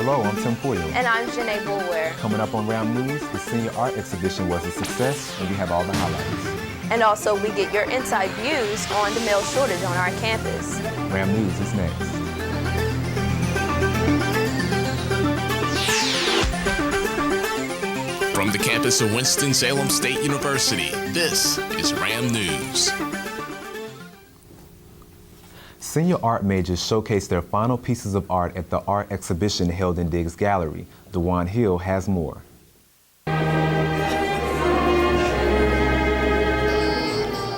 Hello, I'm Tim Pulliam. And I'm Janae Boulware. Coming up on Ram News, the senior art exhibition was a success, and we have all the highlights. And also, we get your inside views on the male shortage on our campus. Ram News is next. From the campus of Winston-Salem State University, this is Ram News. Senior art majors showcased their final pieces of art at the art exhibition held in Diggs Gallery. DaJuan Hill has more.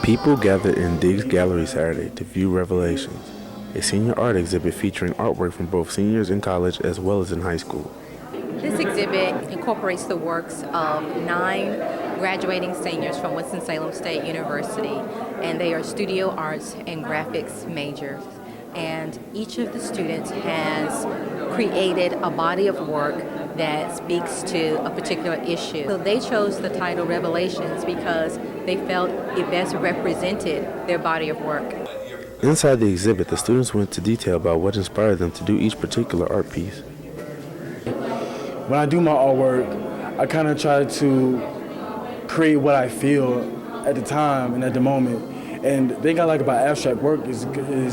People gathered in Diggs Gallery Saturday to view Revelations, a senior art exhibit featuring artwork from both seniors in college as well as in high school. This exhibit incorporates the works of 9 graduating seniors from Winston-Salem State University, and they are studio arts and graphics majors. And each of the students has created a body of work that speaks to a particular issue. So they chose the title Revelations because they felt it best represented their body of work. Inside the exhibit, the students went into detail about what inspired them to do each particular art piece. When I do my artwork, I kind of try to create what I feel at the time and at the moment. And the thing I like about abstract work is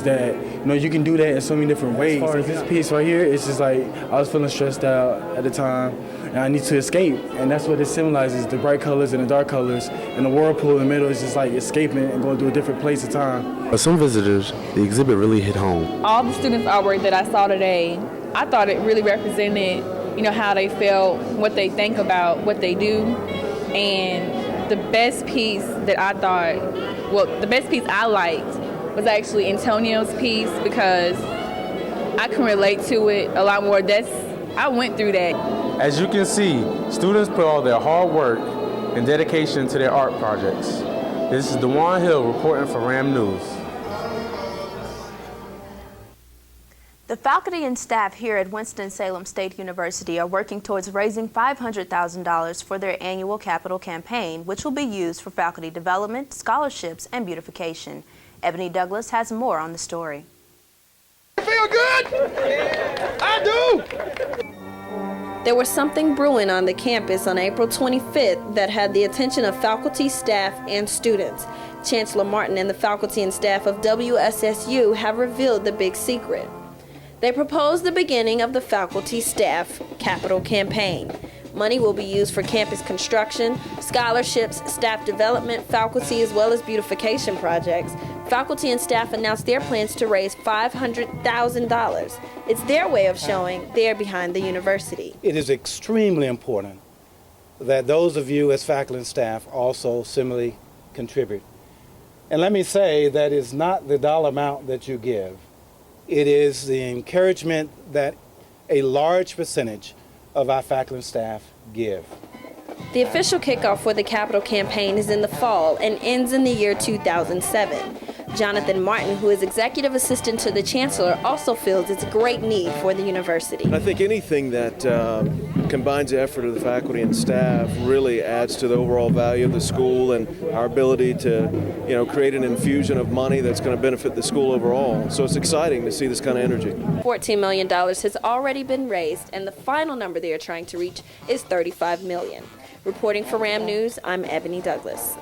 that, you know, you can do that in so many different ways. As far as this piece right here, it's just like I was feeling stressed out at the time and I need to escape. And that's what it symbolizes, the bright colors and the dark colors. And the whirlpool in the middle is just like escaping and going to a different place of time. For some visitors, the exhibit really hit home. All the students' artwork that I saw today, I thought it really represented, you know, how they felt, what they think about what they do. And the best piece that I thought, the best piece I liked was actually Antonio's piece because I can relate to it a lot more. I went through that. As you can see, students put all their hard work and dedication to their art projects. This is DaJuan Hill reporting for Ram News. The faculty and staff here at Winston-Salem State University are working towards raising $500,000 for their annual capital campaign, which will be used for faculty development, scholarships, and beautification. Ebony Douglas has more on the story. Feel good? I do! There was something brewing on the campus on April 25th that had the attention of faculty, staff, and students. Chancellor Martin and the faculty and staff of WSSU have revealed the big secret. They proposed the beginning of the faculty staff capital campaign. Money will be used for campus construction, scholarships, staff development, faculty, as well as beautification projects. Faculty and staff announced their plans to raise $500,000. It's their way of showing they're behind the university. It is extremely important that those of you as faculty and staff also similarly contribute. And let me say that it's not the dollar amount that you give. It is the encouragement that a large percentage of our faculty and staff give. The official kickoff for the capital campaign is in the fall and ends in the year 2007. Jonathan Martin, who is executive assistant to the chancellor, also feels it's a great need for the university. I think anything that combines the effort of the faculty and staff really adds to the overall value of the school and our ability to, create an infusion of money that's going to benefit the school overall. So it's exciting to see this kind of energy. $14 million has already been raised, and the final number they are trying to reach is $35 million. Reporting for Ram News, I'm Ebony Douglas.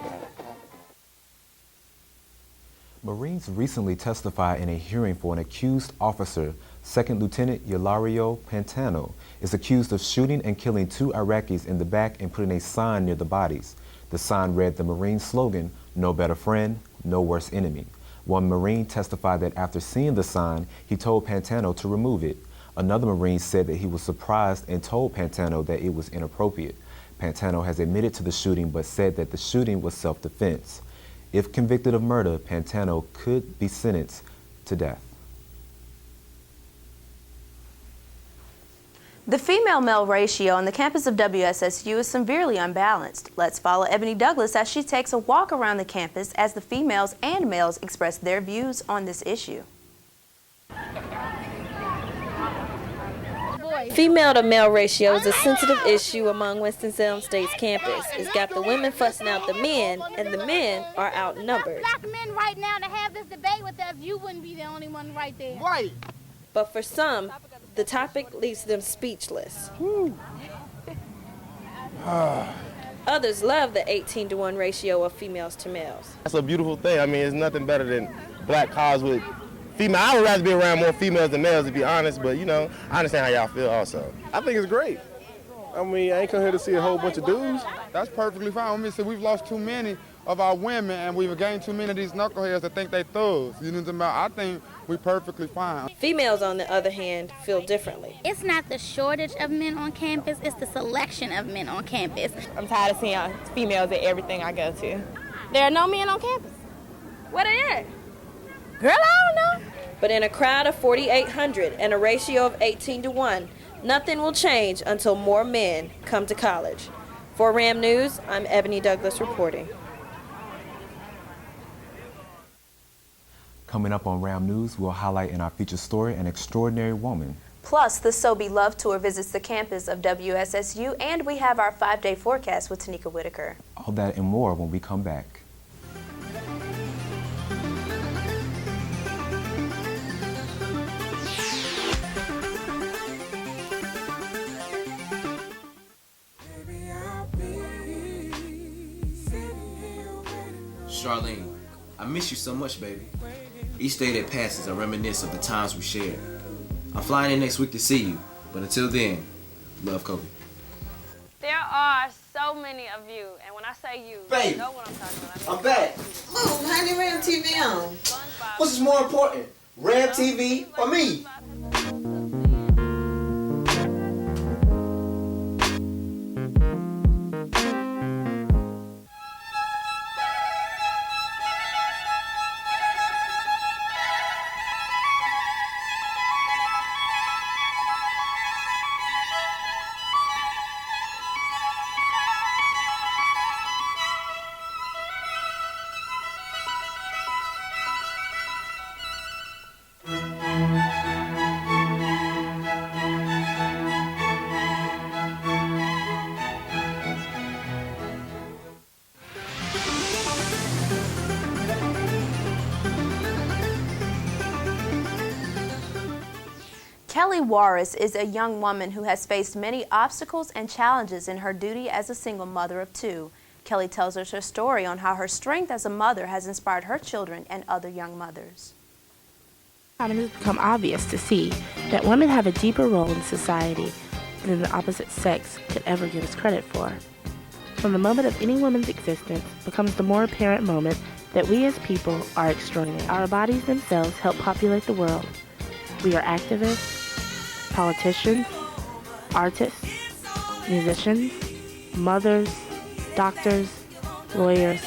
Marines recently testified in a hearing for an accused officer. Second Lieutenant Hilario Pantano is accused of shooting and killing 2 Iraqis in the back and putting a sign near the bodies. The sign read the Marine slogan, "No better friend, no worse enemy." One Marine testified that after seeing the sign, he told Pantano to remove it. Another Marine said that he was surprised and told Pantano that it was inappropriate. Pantano has admitted to the shooting but said that the shooting was self-defense. If convicted of murder, Pantano could be sentenced to death. The female-male ratio on the campus of WSSU is severely unbalanced. Let's follow Ebony Douglas as she takes a walk around the campus as the females and males express their views on this issue. Female-to-male ratio is a sensitive issue among Winston-Salem State's campus. It's got the women fussing out the men, and the men are outnumbered. Black men right now to have this debate with us, you wouldn't be the only one right there. Right. But for some, The topic leaves them speechless. Others love the 18-to-1 ratio of females to males. That's a beautiful thing. I mean, it's nothing better than black cars with female. I would rather be around more females than males, to be honest, but, you know, I understand how y'all feel also. I think it's great. I mean, I ain't come here to see a whole bunch of dudes. That's perfectly fine with me. So we've lost too many of our women, and we've gained too many of these knuckleheads that think they thugs. You know what I'm about? I think we're perfectly fine. Females, on the other hand, feel differently. It's not the shortage of men on campus, it's the selection of men on campus. I'm tired of seeing females at everything I go to. There are no men on campus. What are they? Girl, I don't know. But in a crowd of 4,800 and a ratio of 18-to-1, nothing will change until more men come to college. For RAM News, I'm Ebony Douglas reporting. Coming up on RAM News, we'll highlight in our feature story an extraordinary woman. Plus, the SoBe Love Tour visits the campus of WSSU, and we have our 5-day forecast with Tenneka Whitaker. All that and more when we come back. Charlene, I miss you so much, baby. Each day that passes, I reminisce of the times we shared. I'm flying in next week to see you, but until then, love, Kobe. There are so many of you, and when I say you, Babe, you know what I'm talking about. I'm back. Mom, honey, Ram TV on. What's more important, Ram TV or me? Kelly Warris is a young woman who has faced many obstacles and challenges in her duty as a single mother of two. Kelly tells us her story on how her strength as a mother has inspired her children and other young mothers. It has become obvious to see that women have a deeper role in society than the opposite sex could ever give us credit for. From the moment of any woman's existence becomes the more apparent moment that we as people are extraordinary. Our bodies themselves help populate the world. We are activists, politicians, artists, musicians, mothers, doctors, lawyers,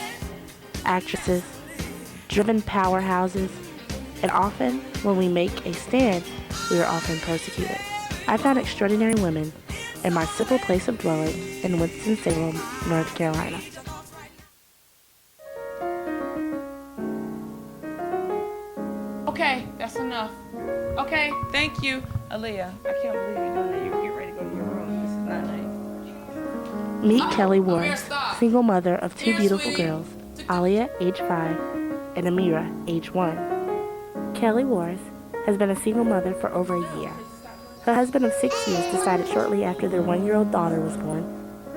actresses, driven powerhouses, and often when we make a stand, we are often persecuted. I found extraordinary women in my simple place of dwelling in Winston-Salem, North Carolina. Okay, that's enough. Okay, thank you. Aaliyah, I can't believe you're doing that. You get ready to go to your room. This is not nice. Meet Kelly Warris, single mother of two beautiful girls, Aliyah, age 5, and Amira, age 1. Kelly Warris has been a single mother for over a year. Her husband of 6 years decided shortly after their 1-year-old daughter was born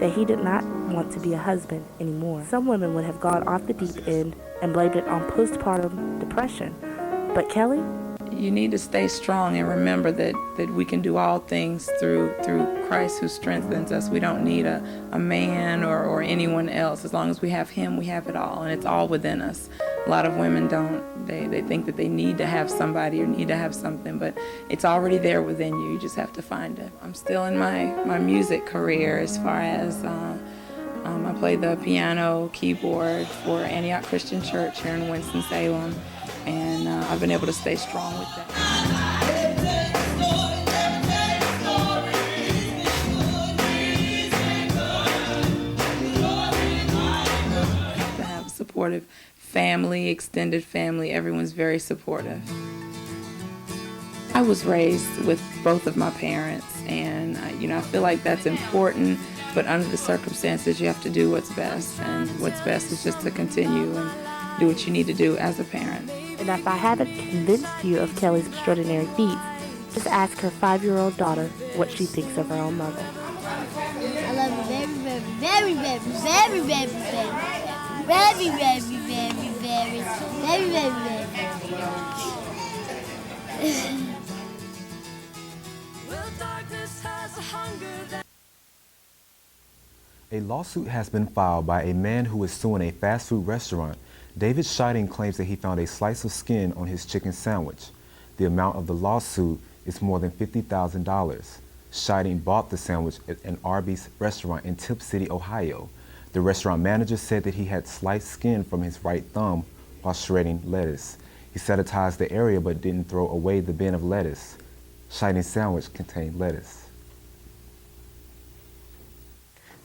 that he did not want to be a husband anymore. Some women would have gone off the deep end and blamed it on postpartum depression. But Kelly? You need to stay strong and remember that we can do all things through Christ who strengthens us. We don't need a man or anyone else. As long as we have him, we have it all, and it's all within us. A lot of women don't. They think that they need to have somebody or need to have something, but it's already there within you. You just have to find it. I'm still in my music career as far as I play the piano, keyboard for Antioch Christian Church here in Winston-Salem. And I've been able to stay strong with that. To have a supportive family, extended family, everyone's very supportive. I was raised with both of my parents, and I feel like that's important, but under the circumstances, you have to do what's best, and what's best is just to continue and do what you need to do as a parent. And if I haven't convinced you of Kelly's extraordinary feats, Just ask her 5-year-old daughter what she thinks of her own mother. I love you very, very, very, very, very, very, very, very, very, very, very, very. A lawsuit has been filed by a man who is suing a fast food restaurant. David Scheiding claims that he found a slice of skin on his chicken sandwich. The amount of the lawsuit is more than $50,000. Scheiding bought the sandwich at an Arby's restaurant in Tip City, Ohio. The restaurant manager said that he had sliced skin from his right thumb while shredding lettuce. He sanitized the area but didn't throw away the bin of lettuce. Scheiding's sandwich contained lettuce.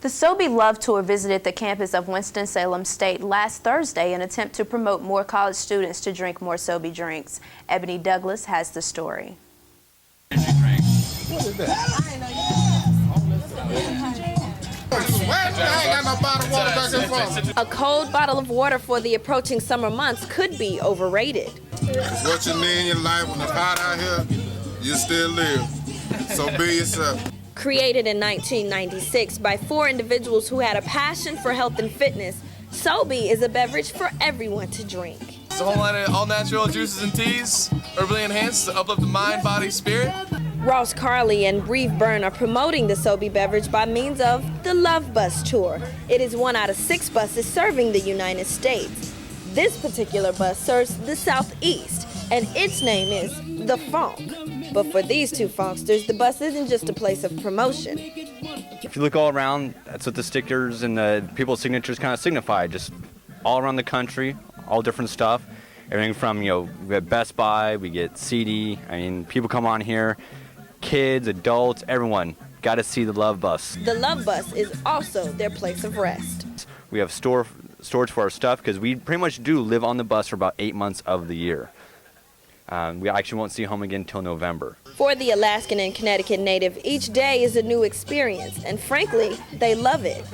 The SoBe Love Tour visited the campus of Winston-Salem State last Thursday in an attempt to promote more college students to drink more SoBe drinks. Ebony Douglas has the story. What is that? A cold bottle of water for the approaching summer months could be overrated. It's what you need in your life. When it's hot out here, you still live. So be yourself. Created in 1996 by 4 individuals who had a passion for health and fitness, SoBe is a beverage for everyone to drink. It's a whole line of all-natural juices and teas, herbally enhanced to uplift the mind, body, spirit. Ross Carley and Breve Byrne are promoting the SoBe beverage by means of the Love Bus Tour. It is 1 out of 6 buses serving the United States. This particular bus serves the Southeast, and its name is The Funk. But for these two funksters, the bus isn't just a place of promotion. If you look all around, that's what the stickers and the people's signatures kind of signify. Just all around the country, all different stuff. Everything from, we get Best Buy, we get CD. I mean, people come on here, kids, adults, everyone. Got to see the Love Bus. The Love Bus is also their place of rest. We have storage for our stuff because we pretty much do live on the bus for about 8 months of the year. We actually won't see home again until November. For the Alaskan and Connecticut native, each day is a new experience, and frankly, they love it.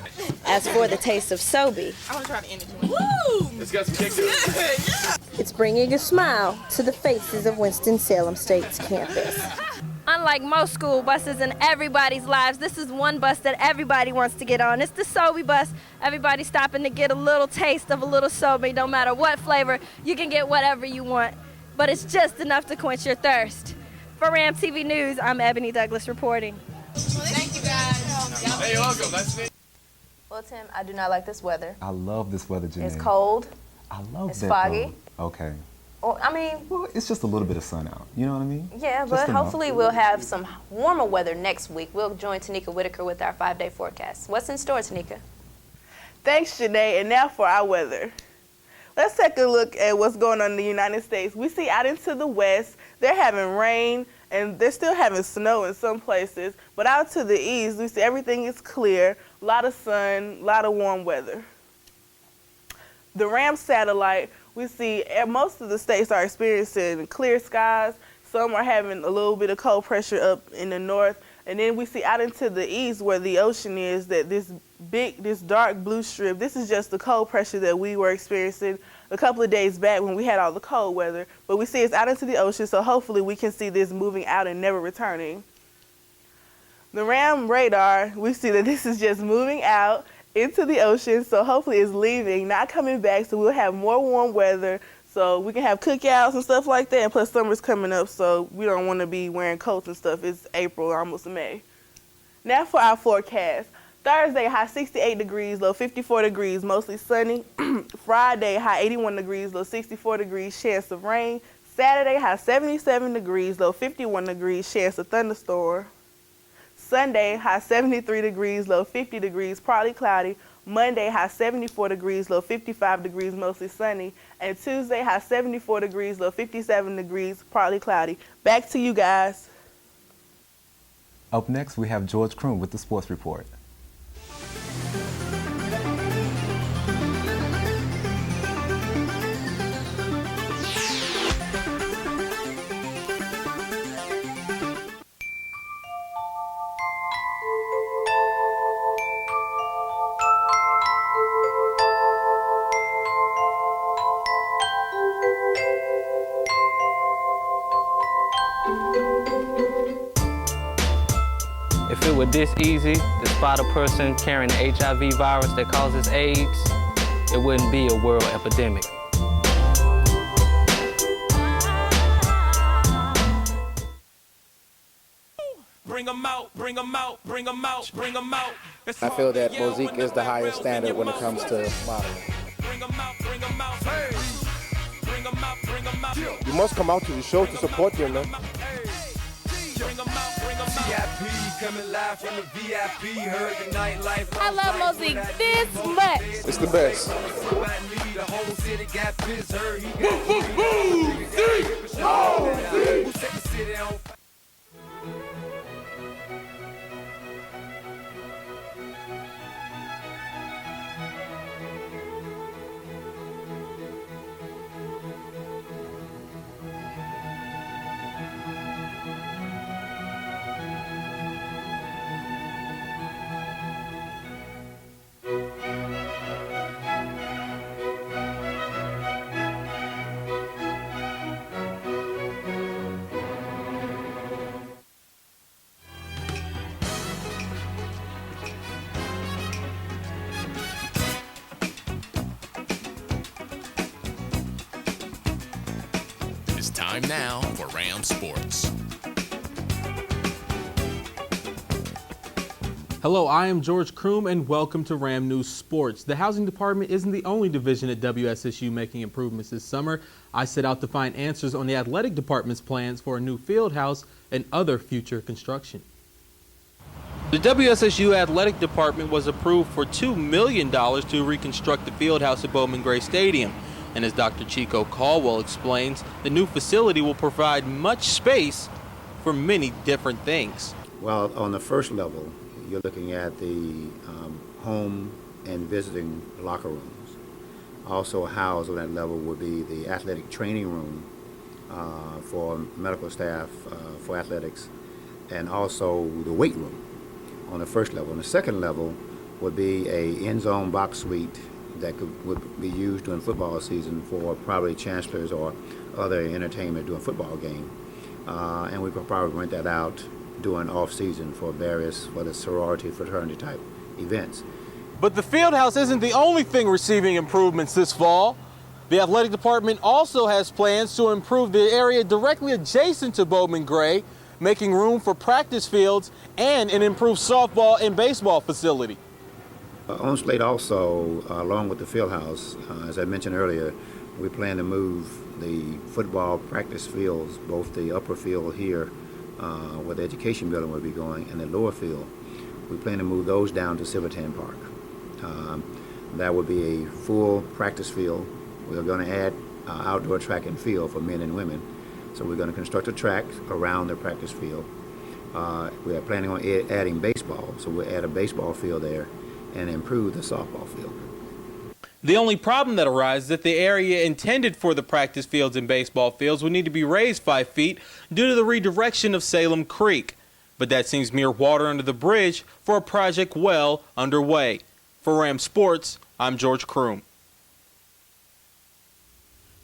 As for the taste of SoBe, I want to try the energy one. Woo! It's got some kick to it. it's bringing a smile to the faces of Winston-Salem State's campus. Unlike most school buses in everybody's lives, this is one bus that everybody wants to get on. It's the SoBe bus. Everybody's stopping to get a little taste of a little SoBe. No matter what flavor, you can get whatever you want. But it's just enough to quench your thirst. For Ram TV News, I'm Ebony Douglas reporting. Thank you guys. Hey, you're welcome. Nice to meet you. Well, Tim, I do not like this weather. I love this weather, Janae. It's cold. I love It's that. foggy. Though. Okay. Well, I mean, well, it's just a little bit of sun out. You know what I mean? Yeah, just but enough. hopefully we'll have some warmer weather next week. We'll join Tenneka Whitaker with our 5-day forecast. What's in store, Tenneka? Thanks, Janae. And now for our weather. Let's take a look at what's going on in the United States. We see out into the west, they're having rain, and they're still having snow in some places. But out to the east, we see everything is clear, a lot of sun, a lot of warm weather. The RAM satellite, we see most of the states are experiencing clear skies. Some are having a little bit of cold pressure up in the north. And then we see out into the east where the ocean is that this dark blue strip, this is just the cold pressure that we were experiencing a couple of days back when we had all the cold weather. But we see it's out into the ocean, so hopefully we can see this moving out and never returning. The RAM radar, we see that this is just moving out into the ocean, so hopefully it's leaving, not coming back, so we'll have more warm weather. So we can have cookouts and stuff like that, and plus summer's coming up, so we don't want to be wearing coats and stuff. It's April, almost May. Now for our forecast. Thursday, high 68 degrees, low 54 degrees, mostly sunny. Friday, high 81 degrees, low 64 degrees, chance of rain. Saturday, high 77 degrees, low 51 degrees, chance of thunderstorm. Sunday, high 73 degrees, low 50 degrees, partly cloudy. Monday, high 74 degrees, low 55 degrees, mostly sunny. And Tuesday, high 74 degrees, low 57 degrees, partly cloudy. Back to you guys. Up next, we have George Croom with the Sports Report. If it were this easy to spot a person carrying the HIV virus that causes AIDS, it wouldn't be a world epidemic. Bring 'em out, bring 'em out, bring 'em out, bring 'em out. I feel that Mosaic is the highest standard when it comes to modeling. You must come out to the show to support them, man. I love Mosaic this much. It's the best. It's time now for Ram Sports. Hello, I am George Croom, and welcome to Ram News Sports. The housing department isn't the only division at WSSU making improvements this summer. I set out to find answers on the athletic department's plans for a new field house and other future construction. The WSSU athletic department was approved for $2 million to reconstruct the field house at Bowman Gray Stadium. And as Dr. Chico Caldwell explains, the new facility will provide much space for many different things. Well, on the first level, you're looking at the home and visiting locker rooms. Also housed on that level would be the athletic training room for medical staff for athletics, and also the weight room on the first level. On the second level would be a end-zone box suite that would be used during football season for probably chancellors or other entertainment during football game. And we could probably rent that out during off-season for various, whether sorority, fraternity type events. But the field house isn't the only thing receiving improvements this fall. The athletic department also has plans to improve the area directly adjacent to Bowman Gray, making room for practice fields and an improved softball and baseball facility. On slate also, along with the field house, as I mentioned earlier, we plan to move the football practice fields, both the upper field here where the education building will be going, and the lower field. We plan to move those down to Civitan Park. That would be a full practice field. We're going to add outdoor track and field for men and women. So we're going to construct a track around the practice field. We are planning on adding baseball, so we'll add a baseball field there and improve the softball field. The only problem that arises is that the area intended for the practice fields and baseball fields would need to be raised 5 feet due to the redirection of Salem Creek. But that seems mere water under the bridge for a project well underway. For Ram Sports, I'm George Croom.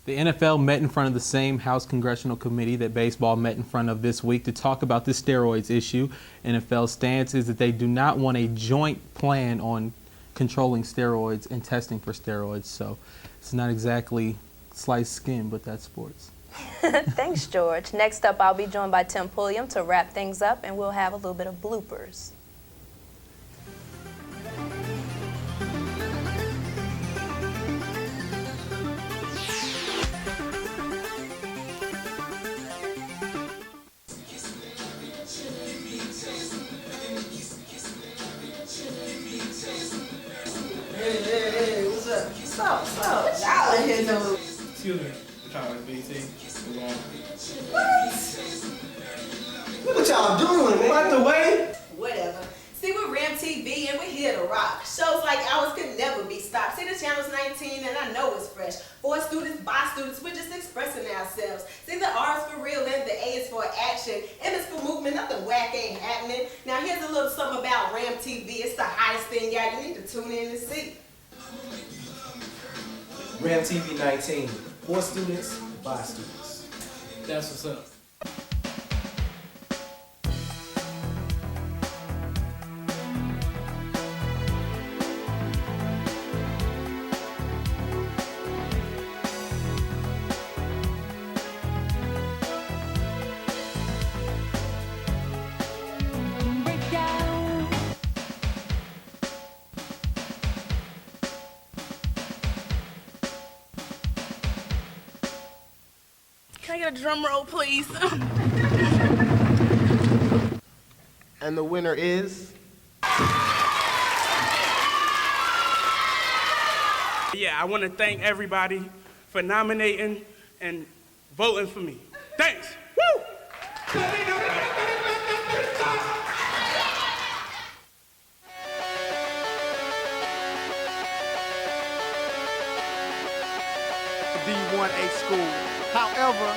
The NFL met in front of the same House Congressional Committee that baseball met in front of this week to talk about the steroids issue. NFL's stance is that they do not want a joint plan on controlling steroids and testing for steroids. So it's not exactly sliced skin, but that's sports. Thanks, George. Next up, I'll be joined by Tim Pulliam to wrap things up, and we'll have a little bit of bloopers. Hey, what's up? What's up? Y'all in here know. Excuse me. I'm trying to BT. We're going. What? Look what y'all doing. What the way? Whatever. See, we're Ram TV and we're here to rock. Shows like ours could never be stopped. See, the channel's 19 and I know it's fresh. For students, by students, we're just expressing ourselves. See, the R is for real and the A is for action. M is for movement, nothing whack ain't happening. Now here's a little something about Ram TV. It's the hottest thing, y'all. You need to tune in and see. Ram TV 19. For students, by students. That's what's up. I get a drum roll, please? And the winner is... Yeah, I want to thank everybody for nominating and voting for me. Thanks. Woo! D1A school. However,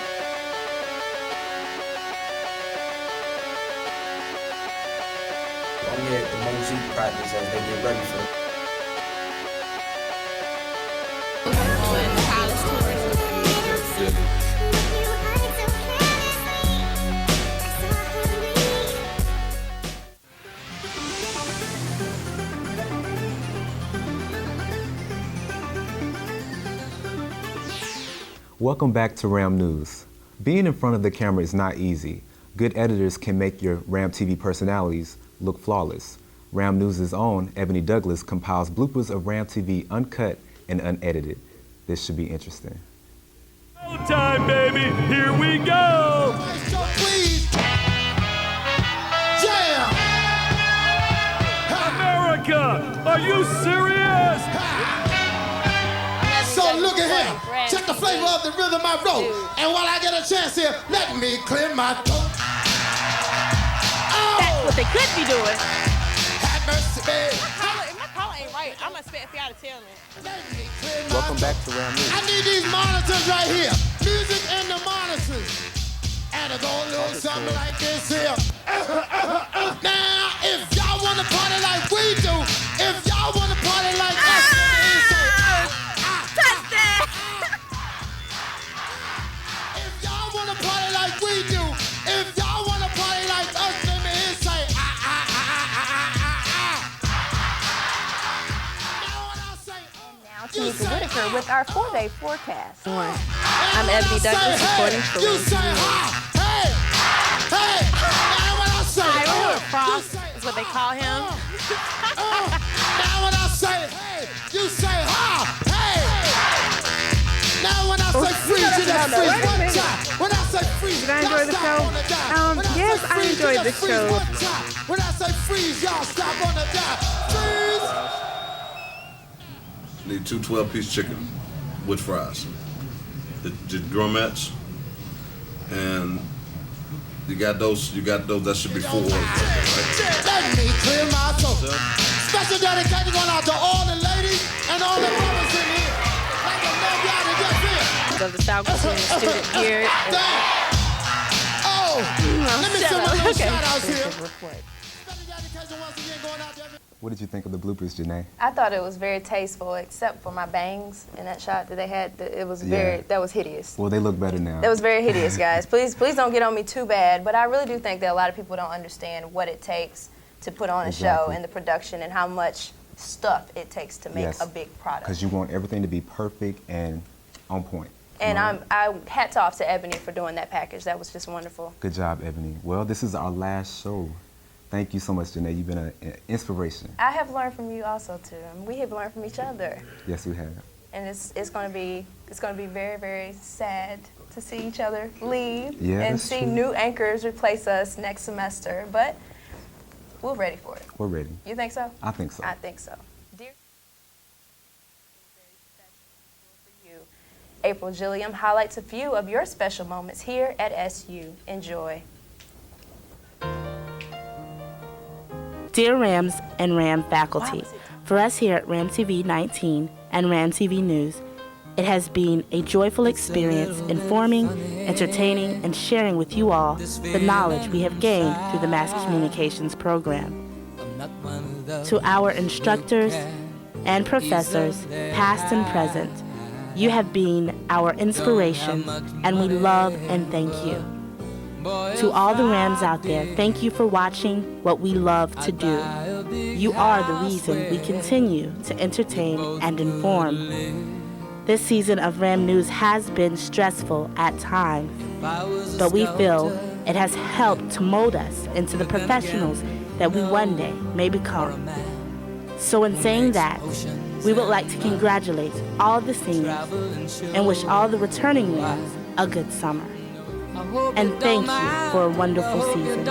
only at the Mosaic practice as they get ready for Welcome back to Ram News. Being in front of the camera is not easy. Good editors can make your Ram TV personalities look flawless. Ram News' own Ebony Douglas compiles bloopers of Ram TV uncut and unedited. This should be interesting. Time, baby, here we go! America, are you serious? So look at here, check the flavor of the rhythm I wrote. And while I get a chance here, let me clear my throat. Oh! That's what they could be doing. Have mercy, babe. If my call ain't right, I'm expecting y'all to tell me. Welcome back to Ram News. I need these monitors right here. Music and the monitors. And it go a little something like this here. Now, if y'all want to party like we do, if y'all want to party like us, touch that! If y'all want to party like we do, if y'all want to party like us, let me hear say, Now to meet the Whitaker with our 4-day forecast. I'm Ebony Douglas reporting for you say hi, hey, hey, now when I say, Frost is what they call him. now when I say, hey, you say hi, hey. Now when I say freeze, you just freeze one time. When I say freeze, did I enjoy the show? Yes, I enjoyed the show. When I say freeze, y'all stop on the dime. Freeze. Need 2 12-piece chicken with fries. The drumettes, and you got those. That should be 4 orders. Right? Let me clear my throat. Special dedication going out to all the ladies and all the brothers in here. Like I love y'all to get here. Of the faculty and student here. Let me send one of those shout-outs here. What did you think of the bloopers, Janae? I thought it was very tasteful, except for my bangs in that shot that they had. It was that was hideous. Well, they look better now. That was very hideous, guys. Please don't get on me too bad. But I really do think that a lot of people don't understand what it takes to put on a show and the production and how much stuff it takes to make a big product. Because you want everything to be perfect and on point. And I hats off to Ebony for doing that package. That was just wonderful. Good job, Ebony. Well, this is our last show. Thank you so much, Janae. You've been an inspiration. I have learned from you also too. We have learned from each other. Yes, we have. And it's going to be very, very sad to see each other leave and see new anchors replace us next semester. But we're ready for it. We're ready. You think so? I think so. I think so. Dear for you, April Gilliam highlights a few of your special moments here at SU. Enjoy. Dear Rams and Ram faculty, for us here at Ram TV 19 and Ram TV News, it has been a joyful experience informing, entertaining, and sharing with you all the knowledge we have gained through the Mass Communications program. To our instructors and professors, past and present, you have been our inspiration, and we love and thank you. To all the Rams out there, thank you for watching what we love to do. You are the reason we continue to entertain and inform. This season of Ram News has been stressful at times, but we feel it has helped to mold us into the professionals that we one day may become. So in saying that, we would like to congratulate all the seniors and wish all the returning ones a good summer. And thank you for a wonderful season.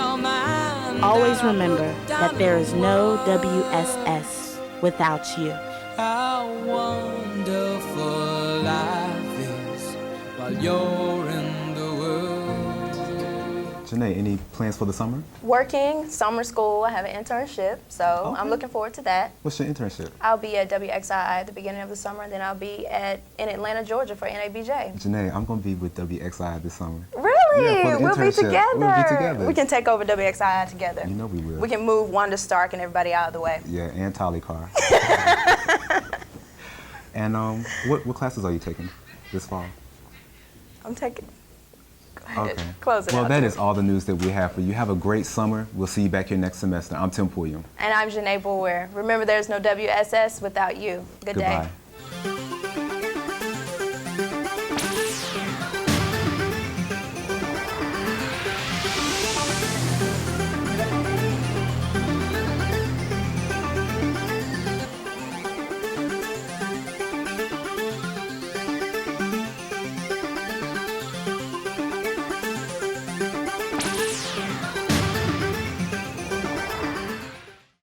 Always remember that there is no WSS without you. How wonderful life is while you're in the world. Janae, any plans for the summer? Working, summer school, I have an internship, so I'm looking forward to that. What's your internship? I'll be at WXII at the beginning of the summer, and then I'll be in Atlanta, Georgia for NABJ. Janae, I'm going to be with WXI this summer. Really? Yeah, for the We'll be internship. together. We'll be together. We can take over WXII together. You know we will. We can move Wanda Stark and everybody out of the way. Yeah, and Tally Carr. And what classes are you taking this fall? I'm taking. Go ahead. Okay. Close it well, out. that is all the news that we have for you. Have a great summer. We'll see you back here next semester. I'm Tim Pulliam. And I'm Janae Boulware. Remember, there's no WSS without you. Good day. Goodbye.